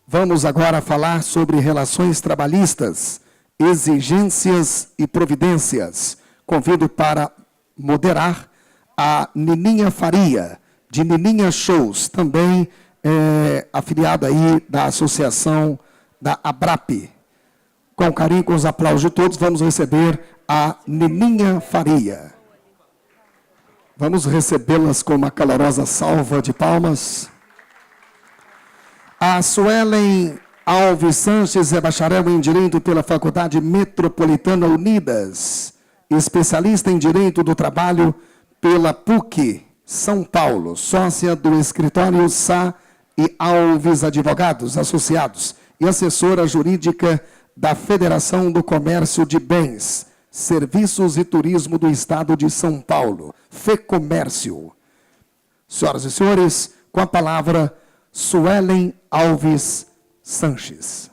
Vamos agora falar sobre relações trabalhistas, exigências e providências. Convido para moderar a Nininha Faria, de Nininha Shows, também afiliada aí da associação da ABRAP. Com carinho, com os aplausos de todos, vamos receber a Nininha Faria. Vamos recebê-las com uma calorosa salva de palmas. A Suelen Alves Sanches é bacharel em Direito pela Faculdade Metropolitana Unidas, especialista em Direito do Trabalho pela PUC, São Paulo, sócia do escritório Sá e Alves Advogados Associados e assessora jurídica da Federação do Comércio de Bens, Serviços e Turismo do Estado de São Paulo, FEComércio. Senhoras e senhores, com a palavra, Suelen Alves Sanches.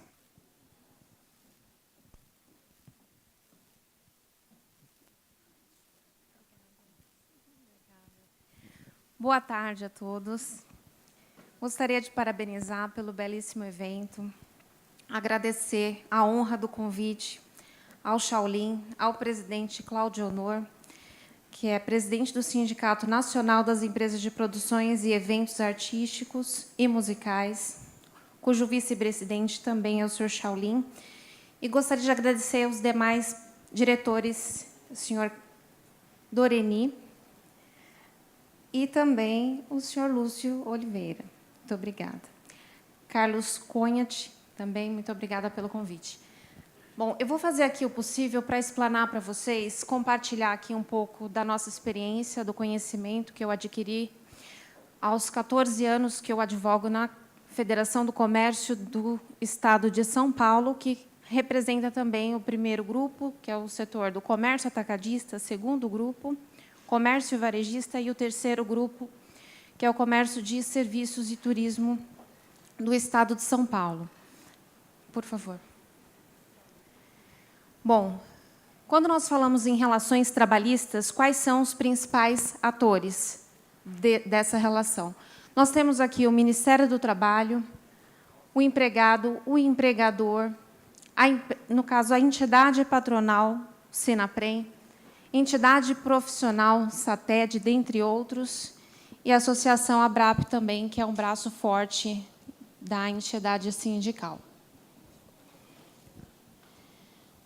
Boa tarde a todos. Gostaria de parabenizar pelo belíssimo evento, agradecer a honra do convite ao Shaolin, ao presidente Cláudio Honor, que é presidente do Sindicato Nacional das Empresas de Produções e Eventos Artísticos e Musicais, cujo vice-presidente também é o senhor Shaolin, e gostaria de agradecer aos demais diretores, o senhor Doreni, e também o senhor Lúcio Oliveira. Muito obrigada. Carlos Conhat, também, muito obrigada pelo convite. Bom, eu vou fazer aqui o possível para explanar para vocês, compartilhar aqui um pouco da nossa experiência, do conhecimento que eu adquiri aos 14 anos que eu advogo na Federação do Comércio do Estado de São Paulo, que representa também o primeiro grupo, que é o setor do comércio atacadista, segundo grupo, comércio varejista, e o terceiro grupo, que é o comércio de serviços e turismo do Estado de São Paulo. Por favor. Bom, quando nós falamos em relações trabalhistas, quais são os principais atores dessa relação? Nós temos aqui o Ministério do Trabalho, o empregado, o empregador, no caso, a entidade patronal, Senaprem, entidade profissional, SATED, dentre outros, e a Associação ABRAP também, que é um braço forte da entidade sindical.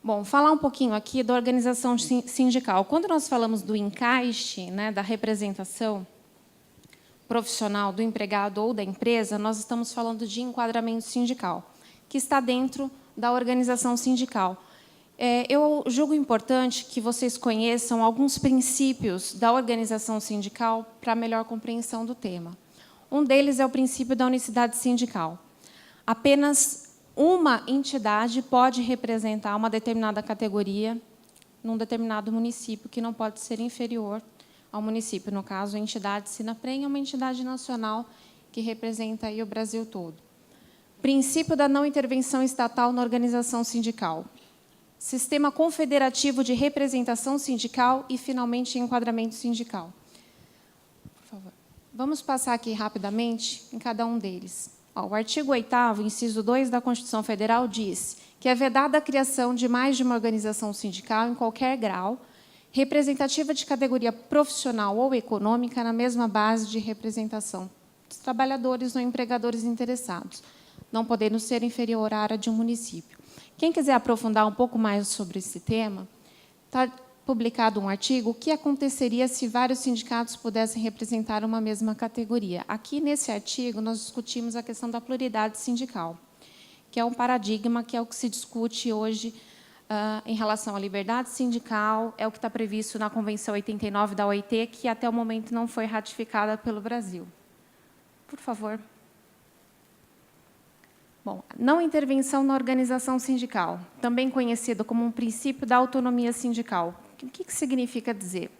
Bom, falar um pouquinho aqui da organização sindical. Quando nós falamos do encaixe, né, da representação profissional do empregado ou da empresa, nós estamos falando de enquadramento sindical, que está dentro da organização sindical. Eu julgo importante que vocês conheçam alguns princípios da organização sindical para melhor compreensão do tema. Um deles é o princípio da unicidade sindical. Apenas uma entidade pode representar uma determinada categoria num determinado município, que não pode ser inferior ao município. No caso, a entidade Senaprem é uma entidade nacional que representa aí o Brasil todo. Princípio da não intervenção estatal na organização sindical. Sistema confederativo de representação sindical e, finalmente, enquadramento sindical. Por favor. Vamos passar aqui rapidamente em cada um deles. O artigo 8º, inciso 2 da Constituição Federal, diz que é vedada a criação de mais de uma organização sindical em qualquer grau, representativa de categoria profissional ou econômica na mesma base de representação dos trabalhadores ou empregadores interessados, não podendo ser inferior à área de um município. Quem quiser aprofundar um pouco mais sobre esse tema, está publicado um artigo, o que aconteceria se vários sindicatos pudessem representar uma mesma categoria. Aqui, nesse artigo, nós discutimos a questão da pluralidade sindical, que é um paradigma que é o que se discute hoje em relação à liberdade sindical, é o que está previsto na Convenção 89 da OIT, que até o momento não foi ratificada pelo Brasil. Por favor. Bom, não intervenção na organização sindical, também conhecido como um princípio da autonomia sindical. O que significa dizer?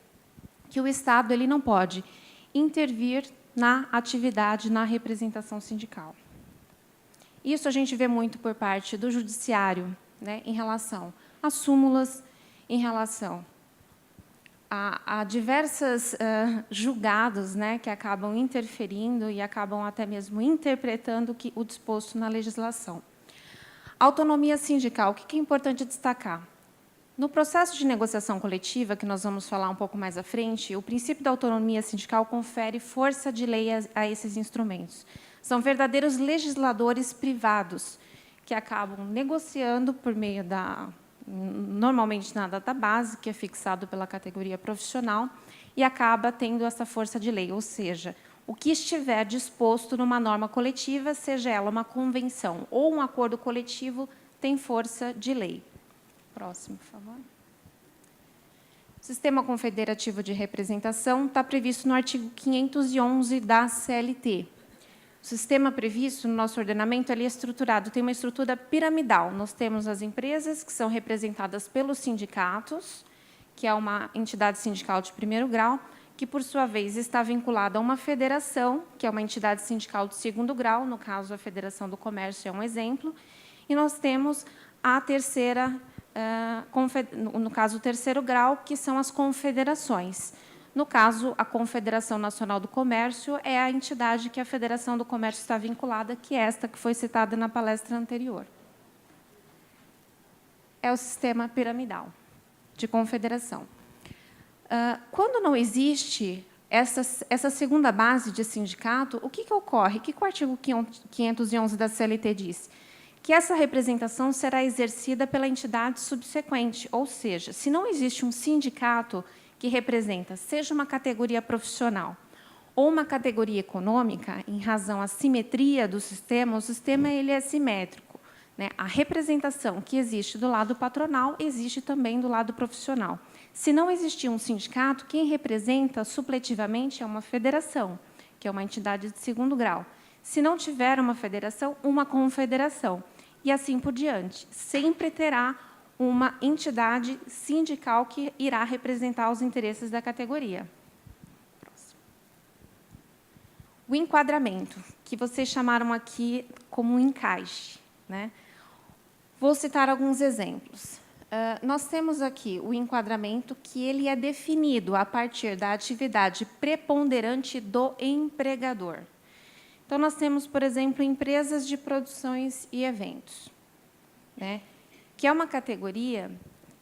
Que o Estado ele não pode intervir na atividade, na representação sindical. Isso a gente vê muito por parte do judiciário, né, em relação às súmulas, em relação há diversos julgados, né, que acabam interferindo e acabam até mesmo interpretando o disposto na legislação. Autonomia sindical, o que é importante destacar? No processo de negociação coletiva, que nós vamos falar um pouco mais à frente, o princípio da autonomia sindical confere força de lei a esses instrumentos. São verdadeiros legisladores privados, que acabam negociando por meio normalmente na database, que é fixado pela categoria profissional, e acaba tendo essa força de lei, ou seja, o que estiver disposto numa norma coletiva, seja ela uma convenção ou um acordo coletivo, tem força de lei. Próximo, por favor. O Sistema Confederativo de Representação está previsto no artigo 511 da CLT. O sistema previsto no nosso ordenamento ele é estruturado, tem uma estrutura piramidal. Nós temos as empresas, que são representadas pelos sindicatos, que é uma entidade sindical de primeiro grau, que, por sua vez, está vinculada a uma federação, que é uma entidade sindical de segundo grau, no caso, a Federação do Comércio é um exemplo, e nós temos a terceira, no caso, o terceiro grau, que são as confederações. No caso, a Confederação Nacional do Comércio é a entidade que a Federação do Comércio está vinculada, que é esta que foi citada na palestra anterior. É o sistema piramidal de confederação. Quando não existe essa segunda base de sindicato, o que ocorre? O que o artigo 511 da CLT diz? Que essa representação será exercida pela entidade subsequente, ou seja, se não existe um sindicato que representa, seja uma categoria profissional ou uma categoria econômica, em razão à simetria do sistema, o sistema ele é simétrico, né? A representação que existe do lado patronal existe também do lado profissional. Se não existir um sindicato, quem representa supletivamente é uma federação, que é uma entidade de segundo grau. Se não tiver uma federação, uma confederação. E assim por diante. Sempre terá uma entidade sindical que irá representar os interesses da categoria. Próximo. O enquadramento, que vocês chamaram aqui como um encaixe, né? Vou citar alguns exemplos. Nós temos aqui o enquadramento que ele é definido a partir da atividade preponderante do empregador. Então, nós temos, por exemplo, empresas de produções e eventos, né? Que é uma categoria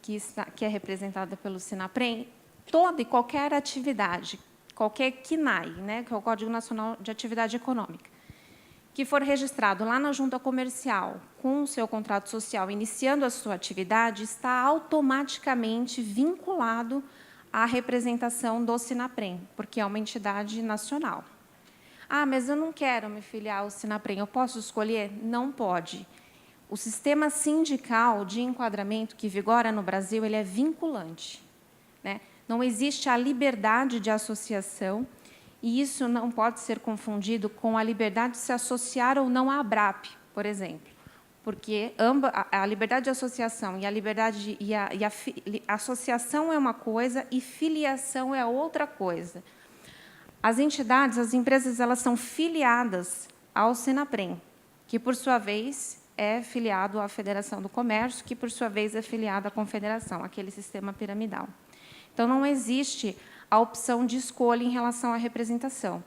que é representada pelo Sinaprem, toda e qualquer atividade, qualquer CNAE, né, que é o Código Nacional de Atividade Econômica, que for registrado lá na junta comercial com o seu contrato social, iniciando a sua atividade, está automaticamente vinculado à representação do Sinaprem, porque é uma entidade nacional. Ah, mas eu não quero me filiar ao Sinaprem, eu posso escolher? Não pode. O sistema sindical de enquadramento que vigora no Brasil ele é vinculante, né? Não existe a liberdade de associação, e isso não pode ser confundido com a liberdade de se associar ou não à ABRAP, por exemplo, porque a liberdade de associação e a liberdade associação é uma coisa e filiação é outra coisa. As entidades, as empresas, elas são filiadas ao Sinaprem, que, por sua vez, é filiado à Federação do Comércio, que, por sua vez, é filiado à Confederação, aquele sistema piramidal. Então, não existe a opção de escolha em relação à representação.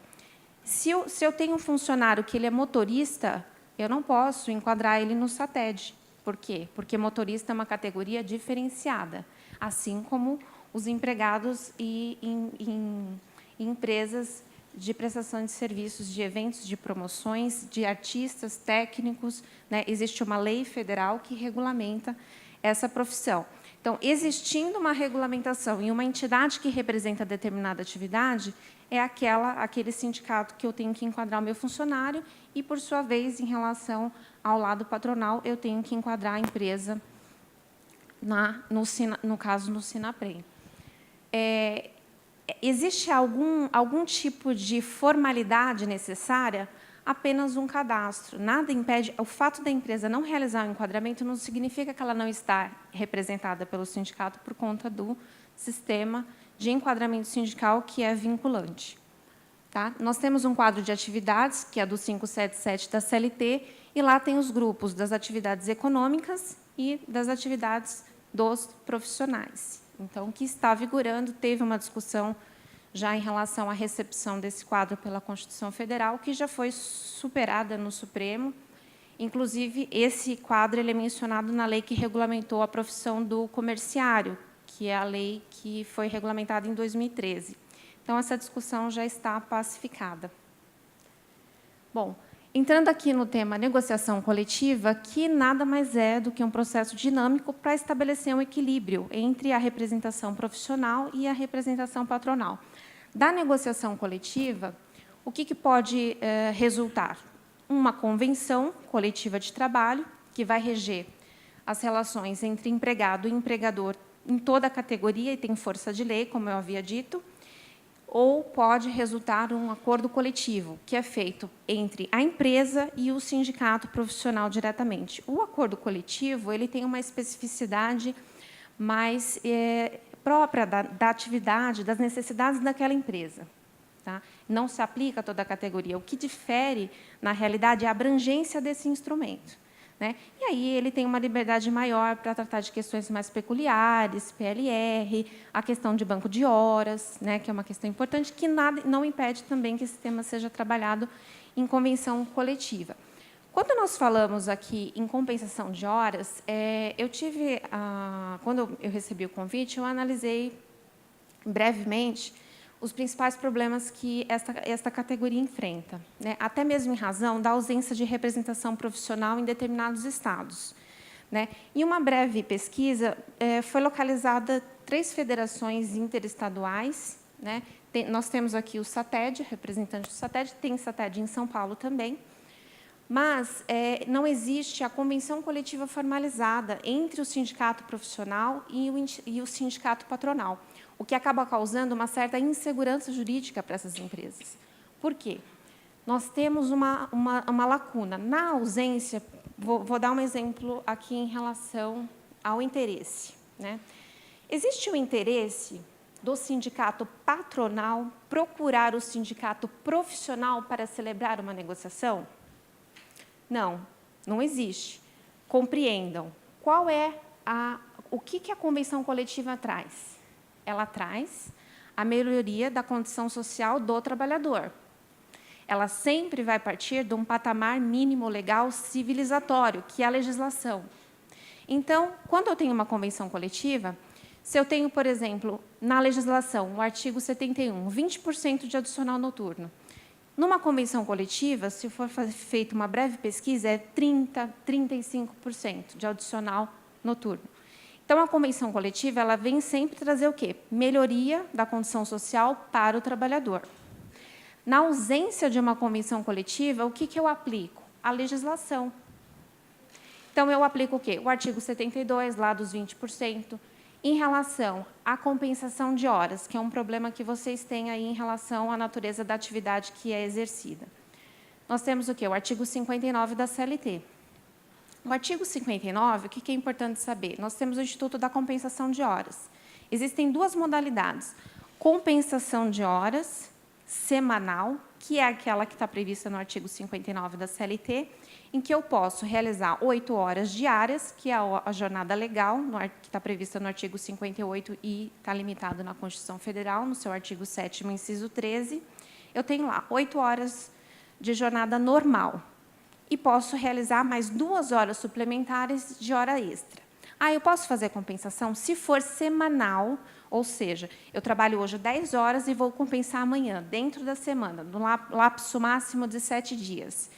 Se eu tenho um funcionário que ele é motorista, eu não posso enquadrar ele no SATED. Por quê? Porque motorista é uma categoria diferenciada, assim como os empregados em empresas de prestação de serviços, de eventos, de promoções, de artistas, técnicos, né? Existe uma lei federal que regulamenta essa profissão. Então, existindo uma regulamentação e uma entidade que representa determinada atividade, é aquele sindicato que eu tenho que enquadrar o meu funcionário e, por sua vez, em relação ao lado patronal, eu tenho que enquadrar a empresa, no caso, no Sinaprem. Existe algum tipo de formalidade necessária? Apenas um cadastro. Nada impede. O fato da empresa não realizar o enquadramento não significa que ela não está representada pelo sindicato por conta do sistema de enquadramento sindical que é vinculante. Tá? Nós temos um quadro de atividades, que é do 577 da CLT, e lá tem os grupos das atividades econômicas e das atividades dos profissionais. Então, o que está vigorando, teve uma discussão já em relação à recepção desse quadro pela Constituição Federal, que já foi superada no Supremo. Inclusive, esse quadro ele é mencionado na lei que regulamentou a profissão do comerciário, que é a lei que foi regulamentada em 2013. Então, essa discussão já está pacificada. Bom, entrando aqui no tema negociação coletiva, que nada mais é do que um processo dinâmico para estabelecer um equilíbrio entre a representação profissional e a representação patronal. Da negociação coletiva, o que pode resultar? Uma convenção coletiva de trabalho, que vai reger as relações entre empregado e empregador em toda a categoria, e tem força de lei, como eu havia dito, ou pode resultar um acordo coletivo, que é feito entre a empresa e o sindicato profissional diretamente. O acordo coletivo ele tem uma especificidade mais própria da atividade, das necessidades daquela empresa. Tá? Não se aplica a toda a categoria. O que difere, na realidade, é a abrangência desse instrumento. Né? E aí ele tem uma liberdade maior para tratar de questões mais peculiares, PLR, a questão de banco de horas, né, que é uma questão importante, que nada, não impede também que esse tema seja trabalhado em convenção coletiva. Quando nós falamos aqui em compensação de horas, quando eu recebi o convite, eu analisei brevemente os principais problemas que esta categoria enfrenta, né? Até mesmo em razão da ausência de representação profissional em determinados estados. Né? Em uma breve pesquisa, foi localizada 3 federações interestaduais. Né? Nós temos aqui o SATED, representante do SATED, tem SATED em São Paulo também, mas não existe a convenção coletiva formalizada entre o sindicato profissional e o sindicato patronal, o que acaba causando uma certa insegurança jurídica para essas empresas. Por quê? Nós temos uma lacuna. Na ausência, vou dar um exemplo aqui em relação ao interesse. Né? Existe o interesse do sindicato patronal procurar o sindicato profissional para celebrar uma negociação? Não, não existe. Compreendam. O que a convenção coletiva traz? Ela traz a melhoria da condição social do trabalhador. Ela sempre vai partir de um patamar mínimo legal civilizatório, que é a legislação. Então, quando eu tenho uma convenção coletiva, se eu tenho, por exemplo, na legislação, o artigo 71, 20% de adicional noturno. Numa convenção coletiva, se for feita uma breve pesquisa, é 30%, 35% de adicional noturno. Então, a convenção coletiva ela vem sempre trazer o quê? Melhoria da condição social para o trabalhador. Na ausência de uma convenção coletiva, o que eu aplico? A legislação. Então, eu aplico o quê? O artigo 72, lá dos 20%, em relação à compensação de horas, que é um problema que vocês têm aí em relação à natureza da atividade que é exercida. Nós temos o quê? O artigo 59 da CLT. No artigo 59, o que é importante saber? Nós temos o Instituto da Compensação de Horas. Existem 2 modalidades. Compensação de horas semanal, que é aquela que está prevista no artigo 59 da CLT, em que eu posso realizar 8 horas diárias, que é a jornada legal, que está prevista no artigo 58 e está limitado na Constituição Federal, no seu artigo 7º, inciso 13. Eu tenho lá 8 horas de jornada normal. E posso realizar mais 2 horas suplementares de hora extra. Eu posso fazer compensação se for semanal, ou seja, eu trabalho hoje 10 horas e vou compensar amanhã, dentro da semana, no lapso máximo de 7 dias.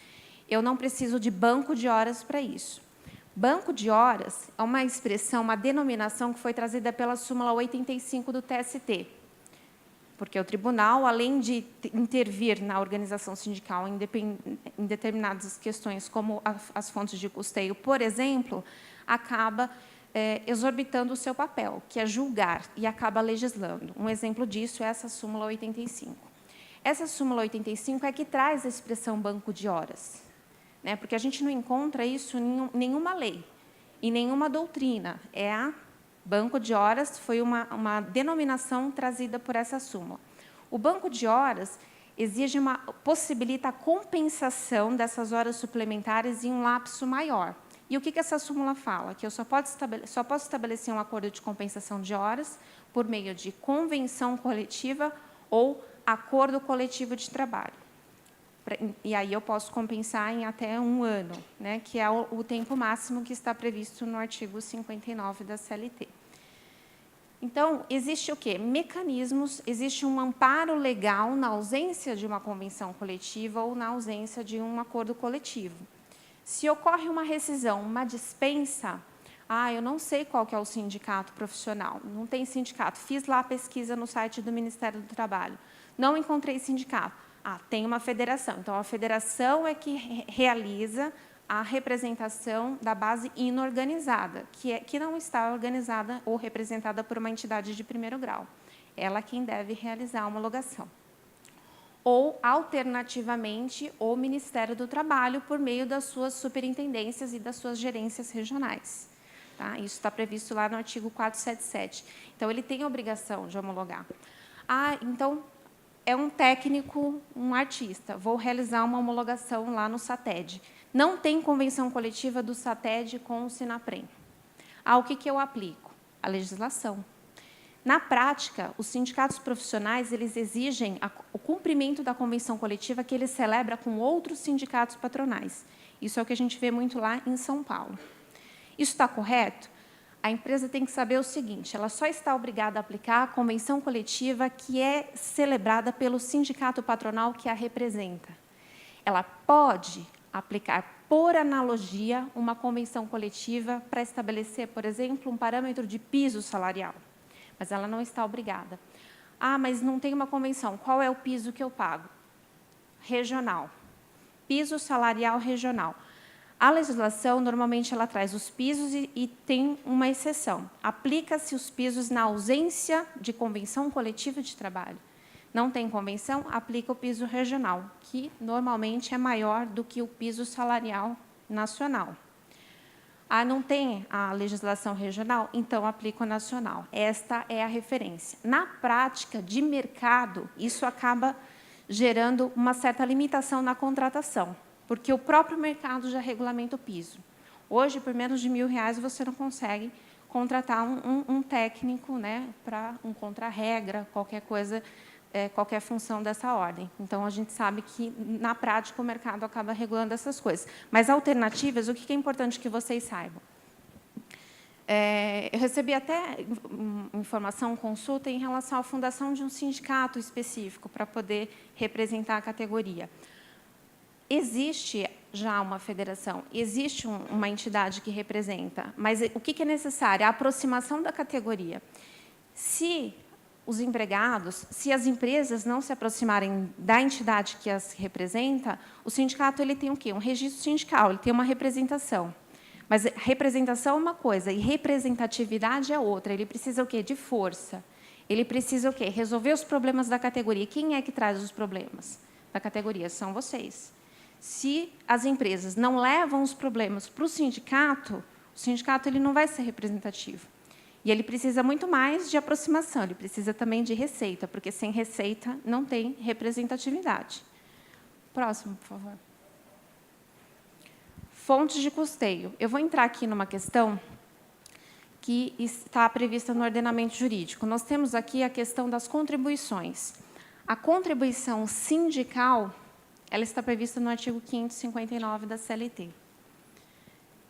Eu não preciso de banco de horas para isso. Banco de horas é uma expressão, uma denominação que foi trazida pela súmula 85 do TST, porque o tribunal, além de intervir na organização sindical em determinadas questões, como as fontes de custeio, por exemplo, acaba exorbitando o seu papel, que é julgar, e acaba legislando. Um exemplo disso é essa súmula 85. Essa súmula 85 é que traz a expressão banco de horas, né? Porque a gente não encontra isso em nenhuma lei, em nenhuma doutrina. Banco de horas foi uma denominação trazida por essa súmula. O banco de horas possibilita a compensação dessas horas suplementares em um lapso maior. E o que essa súmula fala? Que eu só posso estabelecer um acordo de compensação de horas por meio de convenção coletiva ou acordo coletivo de trabalho. E aí eu posso compensar em até 1 ano, né, que é o tempo máximo que está previsto no artigo 59 da CLT. Então, existe o quê? Mecanismos, existe um amparo legal na ausência de uma convenção coletiva ou na ausência de um acordo coletivo. Se ocorre uma rescisão, uma dispensa, eu não sei qual que é o sindicato profissional, não tem sindicato, fiz lá a pesquisa no site do Ministério do Trabalho, não encontrei sindicato. Tem uma federação, então a federação é que realiza a representação da base inorganizada, que não está organizada ou representada por uma entidade de primeiro grau. Ela quem deve realizar a homologação. Ou, alternativamente, o Ministério do Trabalho, por meio das suas superintendências e das suas gerências regionais. Tá? Isso está previsto lá no artigo 477. Então, ele tem a obrigação de homologar. Então, é um técnico, um artista, vou realizar uma homologação lá no SATED. Não tem convenção coletiva do SATED com o SINAPREM. O que eu aplico? A legislação. Na prática, os sindicatos profissionais eles exigem o cumprimento da convenção coletiva que ele celebra com outros sindicatos patronais. Isso é o que a gente vê muito lá em São Paulo. Isso está correto? A empresa tem que saber o seguinte, ela só está obrigada a aplicar a convenção coletiva que é celebrada pelo sindicato patronal que a representa. Ela pode aplicar, por analogia, uma convenção coletiva para estabelecer, por exemplo, um parâmetro de piso salarial, mas ela não está obrigada. Mas não tem uma convenção, qual é o piso que eu pago? Regional. Piso salarial regional. A legislação, normalmente, ela traz os pisos e tem uma exceção. Aplica-se os pisos na ausência de convenção coletiva de trabalho. Não tem convenção, aplica o piso regional, que normalmente é maior do que o piso salarial nacional. Não tem a legislação regional? Então, aplica o nacional. Esta é a referência. Na prática de mercado, isso acaba gerando uma certa limitação na contratação, porque o próprio mercado já regulamenta o piso. Hoje, por menos de R$1.000, você não consegue contratar um técnico, né, para um contra-regra, qualquer coisa, qualquer função dessa ordem. Então, a gente sabe que, na prática, o mercado acaba regulando essas coisas. Mas, alternativas, o que é importante que vocês saibam? Eu recebi até informação, consulta, em relação à fundação de um sindicato específico para poder representar a categoria. Existe já uma federação, existe uma entidade que representa, mas o que é necessário? A aproximação da categoria. Se os empregados, se as empresas não se aproximarem da entidade que as representa, o sindicato ele tem o quê? Um registro sindical, ele tem uma representação. Mas representação é uma coisa e representatividade é outra. Ele precisa o quê? De força. Ele precisa o quê? Resolver os problemas da categoria. Quem é que traz os problemas da categoria? São vocês. Se as empresas não levam os problemas para o sindicato ele não vai ser representativo. E ele precisa muito mais de aproximação, ele precisa também de receita, porque sem receita não tem representatividade. Próximo, por favor. Fontes de custeio. Eu vou entrar aqui numa questão que está prevista no ordenamento jurídico. Nós temos aqui a questão das contribuições. A contribuição sindical, ela está prevista no artigo 559 da CLT.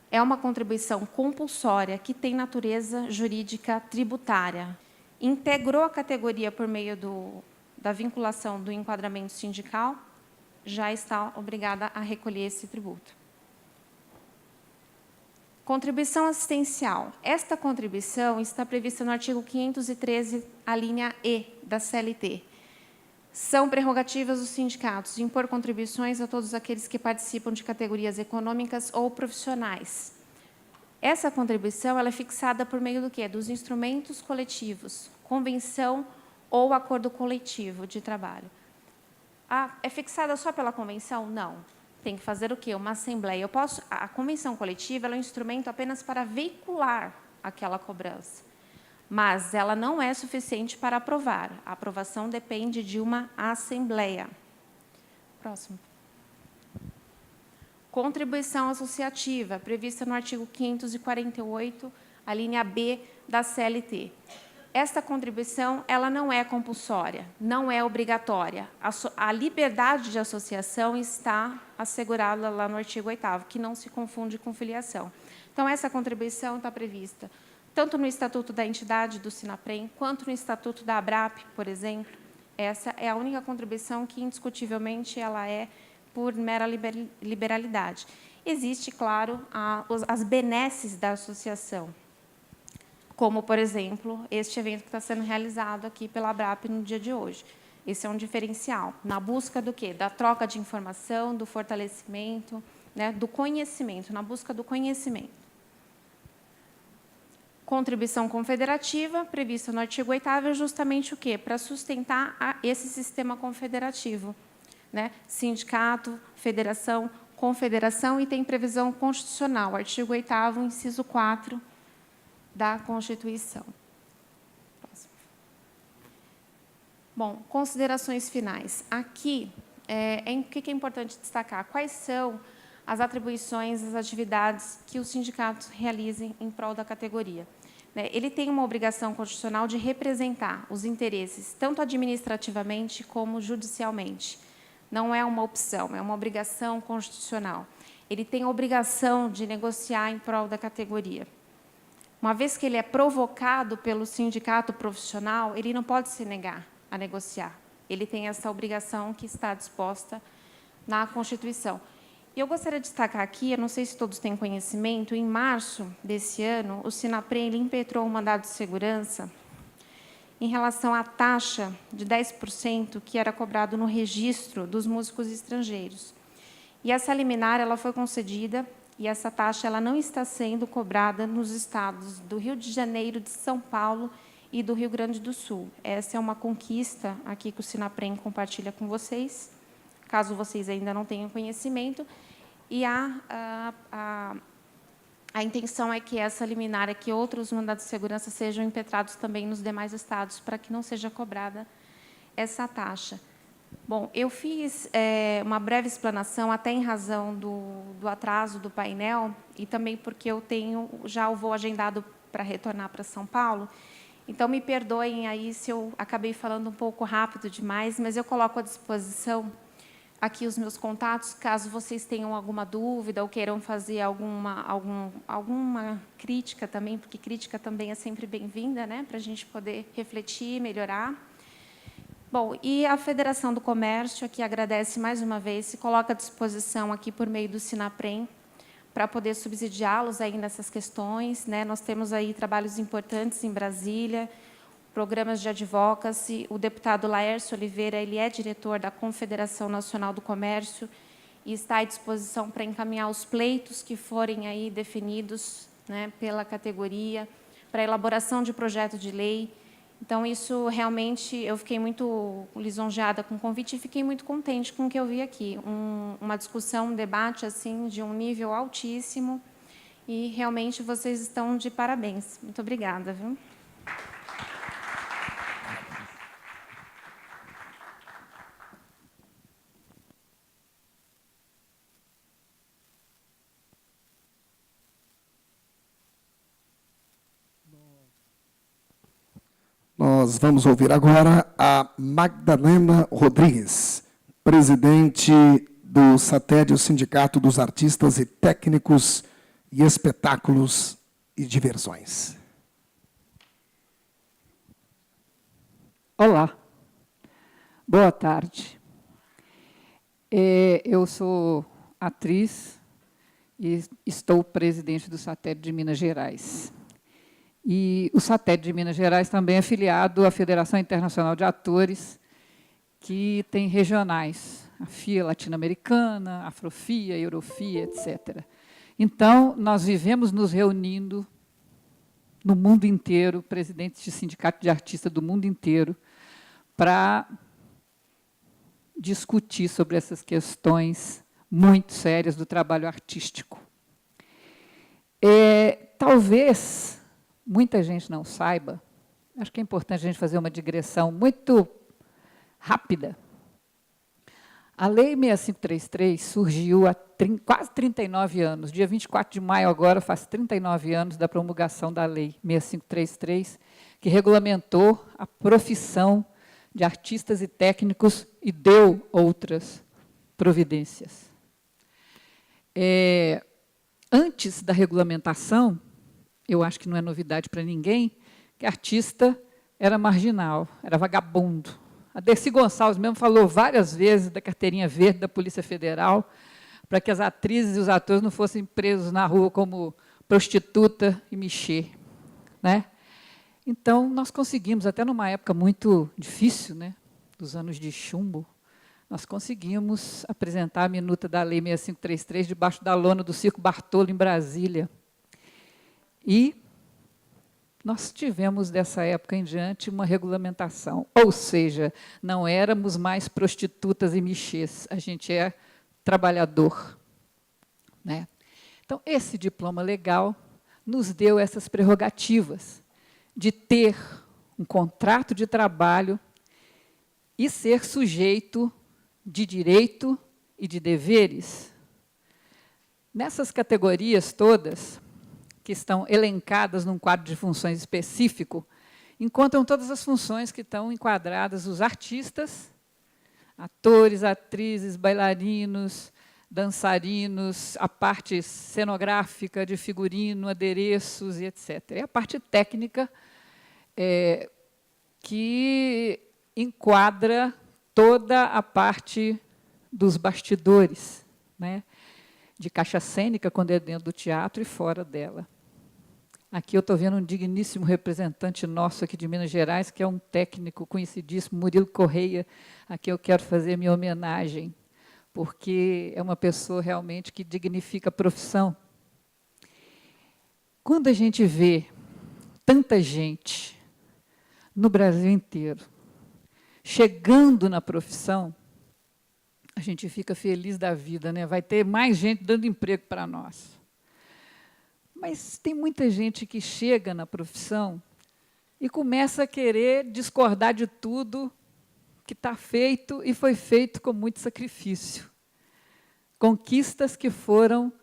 É uma contribuição compulsória que tem natureza jurídica tributária. Integrou a categoria por meio da vinculação do enquadramento sindical, já está obrigada a recolher esse tributo. Contribuição assistencial. Esta contribuição está prevista no artigo 513, a linha E da CLT. São prerrogativas dos sindicatos de impor contribuições a todos aqueles que participam de categorias econômicas ou profissionais. Essa contribuição ela é fixada por meio do quê? Dos instrumentos coletivos, convenção ou acordo coletivo de trabalho. É fixada só pela convenção? Não. Tem que fazer o quê? Uma assembleia. A convenção coletiva ela é um instrumento apenas para veicular aquela cobrança. Mas ela não é suficiente para aprovar. A aprovação depende de uma assembleia. Próximo. Contribuição associativa, prevista no artigo 548, a linha B da CLT. Esta contribuição ela não é compulsória, não é obrigatória. A liberdade de associação está assegurada lá no artigo 8º, que não se confunde com filiação. Então, essa contribuição está prevista tanto no Estatuto da entidade do Sinaprem, quanto no Estatuto da ABRAP, por exemplo. Essa é a única contribuição que, indiscutivelmente, ela é por mera liberalidade. Existe, claro, as benesses da associação, como, por exemplo, este evento que está sendo realizado aqui pela ABRAP no dia de hoje. Esse é um diferencial, na busca do quê? Da troca de informação, do fortalecimento, né, do conhecimento, na busca do conhecimento. Contribuição confederativa, prevista no artigo 8º, é justamente o quê? Para sustentar esse sistema confederativo, né? Sindicato, federação, confederação, e tem previsão constitucional, artigo 8º, inciso 4 da Constituição. Próximo. Bom, considerações finais. Aqui, o que é importante destacar? Quais são as atribuições, as atividades que os sindicatos realizem em prol da categoria? Ele tem uma obrigação constitucional de representar os interesses, tanto administrativamente como judicialmente. Não é uma opção, é uma obrigação constitucional. Ele tem a obrigação de negociar em prol da categoria. Uma vez que ele é provocado pelo sindicato profissional, ele não pode se negar a negociar. Ele tem essa obrigação que está disposta na Constituição. E eu gostaria de destacar aqui, eu não sei se todos têm conhecimento, em março desse ano, o Sinaprem impetrou um mandado de segurança em relação à taxa de 10% que era cobrado no registro dos músicos estrangeiros. E essa liminar ela foi concedida, e essa taxa ela não está sendo cobrada nos estados do Rio de Janeiro, de São Paulo e do Rio Grande do Sul. Essa é uma conquista aqui que o Sinaprem compartilha com vocês, caso vocês ainda não tenham conhecimento, e a intenção é que essa liminar, é que outros mandados de segurança sejam impetrados também nos demais estados, para que não seja cobrada essa taxa. Bom, eu fiz uma breve explanação, até em razão do atraso do painel, e também porque eu tenho já o voo agendado para retornar para São Paulo. Então, me perdoem aí se eu acabei falando um pouco rápido demais, mas eu coloco à disposição aqui os meus contatos, caso vocês tenham alguma dúvida ou queiram fazer alguma crítica também, porque crítica também é sempre bem-vinda, né, para a gente poder refletir e melhorar. Bom, e a Federação do Comércio aqui agradece mais uma vez, se coloca à disposição aqui por meio do Sinaprem, para poder subsidiá-los aí nessas questões, né? Nós temos aí trabalhos importantes em Brasília, programas de advocacy. O deputado Laércio Oliveira, ele é diretor da Confederação Nacional do Comércio e está à disposição para encaminhar os pleitos que forem aí definidos, né, pela categoria, para a elaboração de projeto de lei. Então, isso realmente, eu fiquei muito lisonjeada com o convite e fiquei muito contente com o que eu vi aqui. Uma discussão, um debate assim, de um nível altíssimo, e realmente vocês estão de parabéns. Muito obrigada, viu? Nós vamos ouvir agora a Magdalena Rodrigues, presidente do SATED, o Sindicato dos Artistas e Técnicos e Espetáculos e Diversões. Olá, boa tarde. Eu sou atriz e estou presidente do SATED de Minas Gerais. E o SATED de Minas Gerais também é filiado à Federação Internacional de Atores, que tem regionais, a FIA latino-americana, a Afrofia, a Eurofia, etc. Então, nós vivemos nos reunindo no mundo inteiro, presidentes de sindicato de artistas do mundo inteiro, para discutir sobre essas questões muito sérias do trabalho artístico. Talvez muita gente não saiba, acho que é importante a gente fazer uma digressão muito rápida. A Lei 6533 surgiu há quase 39 anos. Dia 24 de maio, agora, faz 39 anos da promulgação da Lei 6533, que regulamentou a profissão de artistas e técnicos e deu outras providências. Antes da regulamentação, eu acho que não é novidade para ninguém, que artista era marginal, era vagabundo. A Dercy Gonçalves mesmo falou várias vezes da carteirinha verde da Polícia Federal, para que as atrizes e os atores não fossem presos na rua como prostituta e mexer, né? Então, nós conseguimos, até numa época muito difícil, né, dos anos de chumbo, nós conseguimos apresentar a minuta da Lei 6533 debaixo da lona do Circo Bartolo, em Brasília. E nós tivemos, dessa época em diante, uma regulamentação. Ou seja, não éramos mais prostitutas e michês, a gente é trabalhador, né? Então, esse diploma legal nos deu essas prerrogativas de ter um contrato de trabalho e ser sujeito de direito e de deveres. Nessas categorias todas, que estão elencadas num quadro de funções específico, encontram todas as funções que estão enquadradas os artistas, atores, atrizes, bailarinos, dançarinos, a parte cenográfica, de figurino, adereços e etc. E a parte técnica, que enquadra toda a parte dos bastidores, né? De caixa cênica, quando é dentro do teatro e fora dela. Aqui eu estou vendo um digníssimo representante nosso aqui de Minas Gerais, que é um técnico conhecidíssimo, Murilo Correia, a quem eu quero fazer minha homenagem, porque é uma pessoa realmente que dignifica a profissão. Quando a gente vê tanta gente no Brasil inteiro chegando na profissão, a gente fica feliz da vida, né? Vai ter mais gente dando emprego para nós. Mas tem muita gente que chega na profissão e começa a querer discordar de tudo que está feito e foi feito com muito sacrifício. Conquistas que foram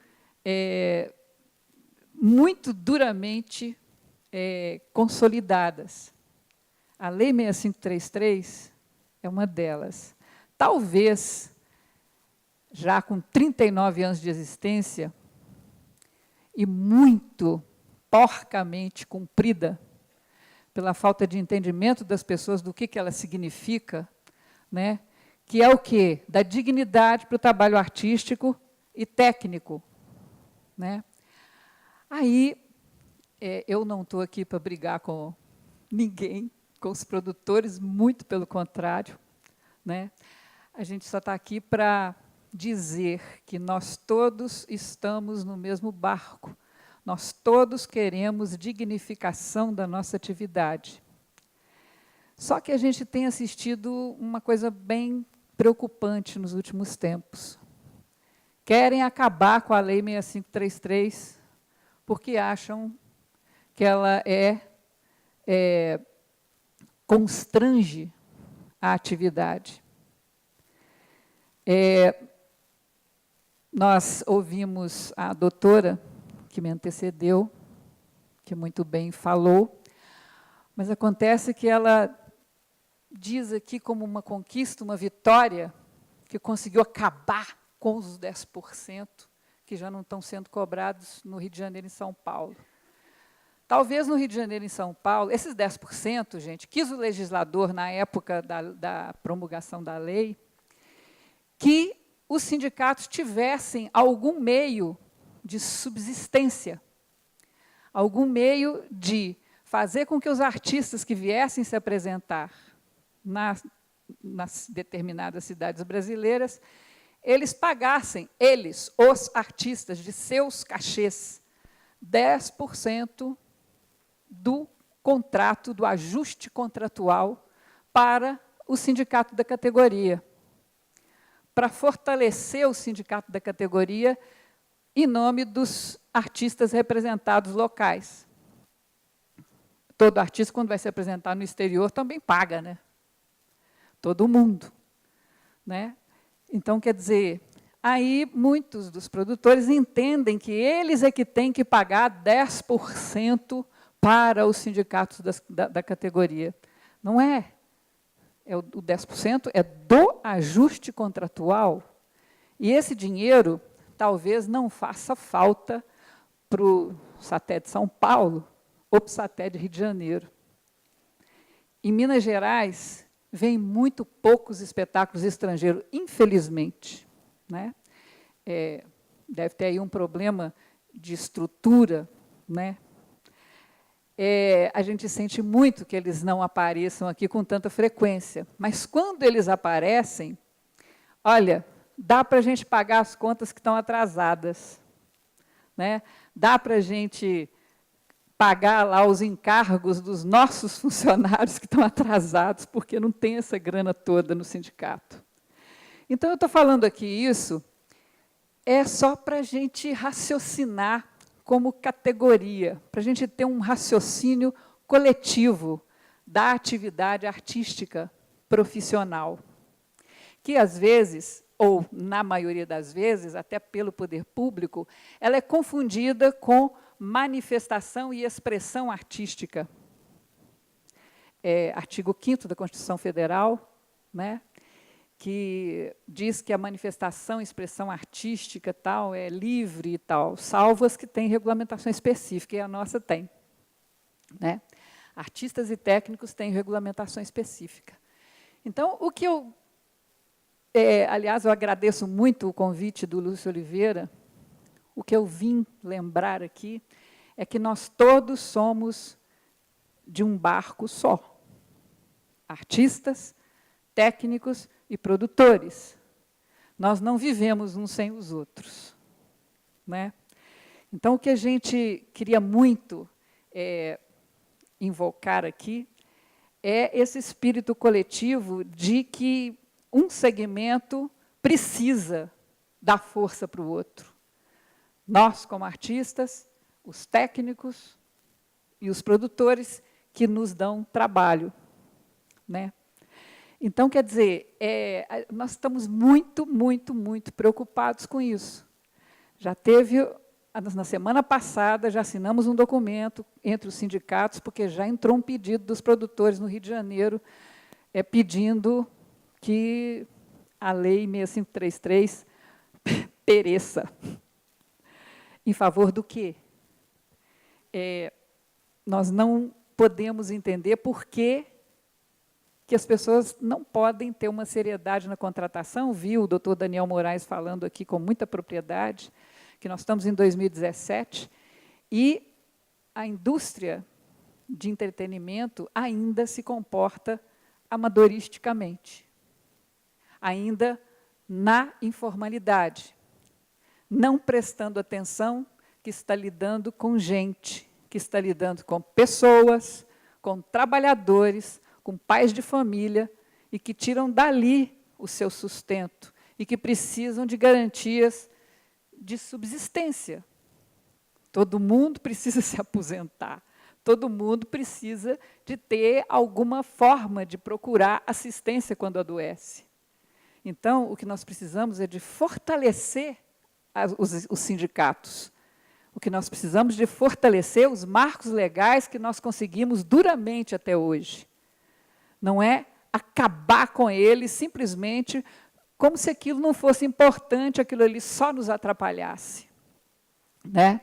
muito duramente consolidadas. A Lei 6533 é uma delas. Talvez, já com 39 anos de existência, e muito porcamente cumprida, pela falta de entendimento das pessoas do que ela significa, né? Que é o quê? Da dignidade para o trabalho artístico e técnico, né? Aí, eu não estou aqui para brigar com ninguém, com os produtores, muito pelo contrário, né? A gente só está aqui para dizer que nós todos estamos no mesmo barco, nós todos queremos dignificação da nossa atividade. Só que a gente tem assistido uma coisa bem preocupante nos últimos tempos. Querem acabar com a Lei 6533 porque acham que ela constrange a atividade. Nós ouvimos a doutora que me antecedeu, que muito bem falou, mas acontece que ela diz aqui como uma conquista, uma vitória, que conseguiu acabar com os 10% que já não estão sendo cobrados no Rio de Janeiro e em São Paulo. Talvez no Rio de Janeiro e em São Paulo, esses 10%, gente, quis o legislador, na época da promulgação da lei, que os sindicatos tivessem algum meio de subsistência, algum meio de fazer com que os artistas que viessem se apresentar nas determinadas cidades brasileiras, eles pagassem, os artistas, de seus cachês, 10% do contrato, do ajuste contratual para o sindicato da categoria, para fortalecer o sindicato da categoria em nome dos artistas representados locais. Todo artista, quando vai se apresentar no exterior, também paga, né? Todo mundo, né? Então, quer dizer, aí muitos dos produtores entendem que eles é que têm que pagar 10% para os sindicatos da categoria. Não é. O 10% é do ajuste contratual. E esse dinheiro talvez não faça falta para o SATED de São Paulo ou para o SATED de Rio de Janeiro. Em Minas Gerais, vêm muito poucos espetáculos estrangeiros, infelizmente. Né? Deve ter aí um problema de estrutura. Né? A gente sente muito que eles não apareçam aqui com tanta frequência. Mas, quando eles aparecem, olha, dá para a gente pagar as contas que estão atrasadas. Né? Dá para a gente pagar lá os encargos dos nossos funcionários que estão atrasados, porque não tem essa grana toda no sindicato. Então, eu estou falando aqui isso, só para a gente raciocinar como categoria, para a gente ter um raciocínio coletivo da atividade artística profissional, que, às vezes, ou na maioria das vezes, até pelo poder público, ela é confundida com manifestação e expressão artística. Artigo 5º da Constituição Federal, né, que diz que a manifestação e expressão artística tal, é livre e tal, salvo as que têm regulamentação específica, e a nossa tem. Né? Artistas e técnicos têm regulamentação específica. Então, o que eu... aliás, eu agradeço muito o convite do Lúcio Oliveira. O que eu vim lembrar aqui é que nós todos somos de um barco só. Artistas, técnicos e produtores. Nós não vivemos uns sem os outros. Né? Então, o que a gente queria muito invocar aqui é esse espírito coletivo de que um segmento precisa dar força para o outro. Nós, como artistas, os técnicos e os produtores que nos dão trabalho. Né? Então, quer dizer, nós estamos muito, muito, muito preocupados com isso. Já teve, na semana passada, já assinamos um documento entre os sindicatos, porque já entrou um pedido dos produtores no Rio de Janeiro, pedindo que a Lei 6533 pereça. Em favor do quê? Nós não podemos entender por que as pessoas não podem ter uma seriedade na contratação. Vi o doutor Daniel Moraes falando aqui com muita propriedade, que nós estamos em 2017, e a indústria de entretenimento ainda se comporta amadoristicamente, ainda na informalidade, não prestando atenção que está lidando com gente, que está lidando com pessoas, com trabalhadores, com pais de família, e que tiram dali o seu sustento, e que precisam de garantias de subsistência. Todo mundo precisa se aposentar, todo mundo precisa de ter alguma forma de procurar assistência quando adoece. Então, o que nós precisamos é de fortalecer os sindicatos. O que nós precisamos de fortalecer os marcos legais que nós conseguimos duramente até hoje. Não é acabar com eles simplesmente como se aquilo não fosse importante, aquilo ali só nos atrapalhasse. Né?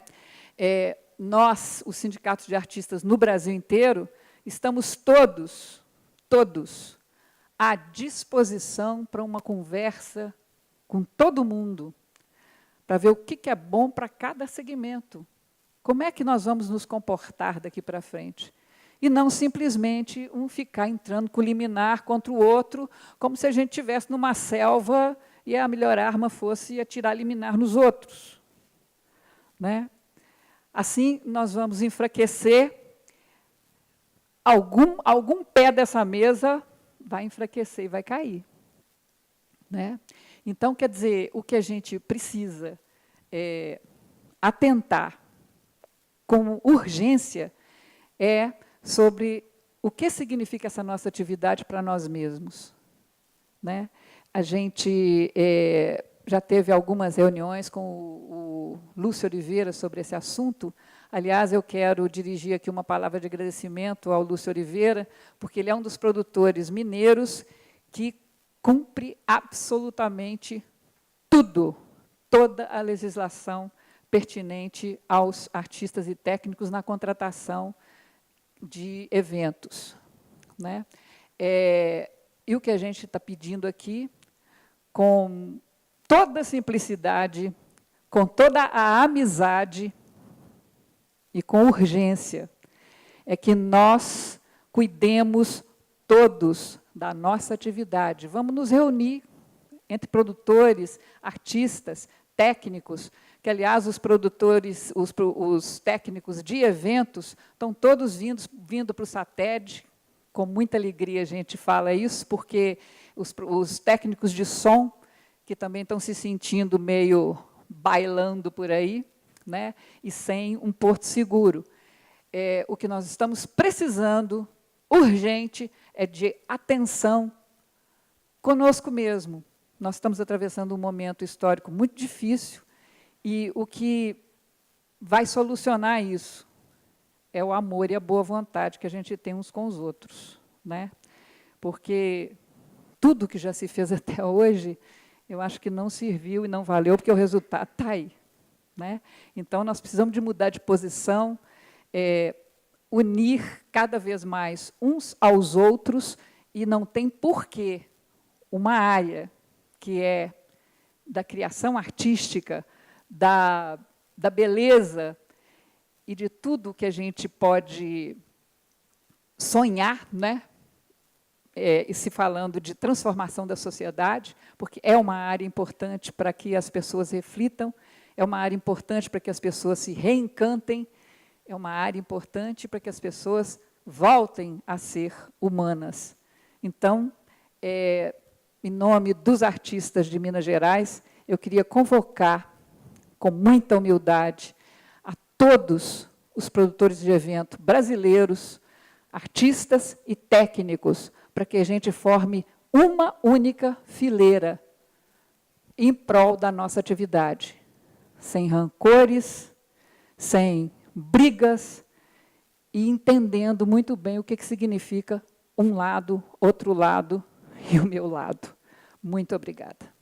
Nós, os sindicatos de artistas no Brasil inteiro, estamos todos à disposição para uma conversa com todo mundo, para ver o que é bom para cada segmento. Como é que nós vamos nos comportar daqui para frente? E não simplesmente um ficar entrando com liminar contra o outro, como se a gente estivesse numa selva e a melhor arma fosse atirar liminar nos outros. Né? Assim, nós vamos enfraquecer, algum pé dessa mesa vai enfraquecer e vai cair. Né? Então, quer dizer, o que a gente precisa atentar com urgência é sobre o que significa essa nossa atividade para nós mesmos. Né? A gente já teve algumas reuniões com o Lúcio Oliveira sobre esse assunto. Aliás, eu quero dirigir aqui uma palavra de agradecimento ao Lúcio Oliveira, porque ele é um dos produtores mineiros que cumpre absolutamente tudo, toda a legislação pertinente aos artistas e técnicos na contratação de eventos, né? E o que a gente está pedindo aqui, com toda a simplicidade, com toda a amizade e com urgência, é que nós cuidemos todos da nossa atividade. Vamos nos reunir entre produtores, artistas, técnicos, que, aliás, os produtores, os técnicos de eventos estão todos vindo para o SATED. Com muita alegria a gente fala isso, porque os técnicos de som, que também estão se sentindo meio bailando por aí, né, e sem um porto seguro. O que nós estamos precisando, urgente, é de atenção conosco mesmo. Nós estamos atravessando um momento histórico muito difícil, e o que vai solucionar isso é o amor e a boa vontade que a gente tem uns com os outros, né? Porque tudo que já se fez até hoje, eu acho que não serviu e não valeu, porque o resultado está aí, né? Então, nós precisamos de mudar de posição, unir cada vez mais uns aos outros, e não tem porquê uma área que é da criação artística, da beleza e de tudo que a gente pode sonhar, né? E se falando de transformação da sociedade, porque é uma área importante para que as pessoas reflitam, é uma área importante para que as pessoas se reencantem, é uma área importante para que as pessoas voltem a ser humanas. Então, em nome dos artistas de Minas Gerais, eu queria convocar, com muita humildade, a todos os produtores de evento brasileiros, artistas e técnicos, para que a gente forme uma única fileira em prol da nossa atividade, sem rancores, sem brigas, e entendendo muito bem o que significa um lado, outro lado e o meu lado. Muito obrigada.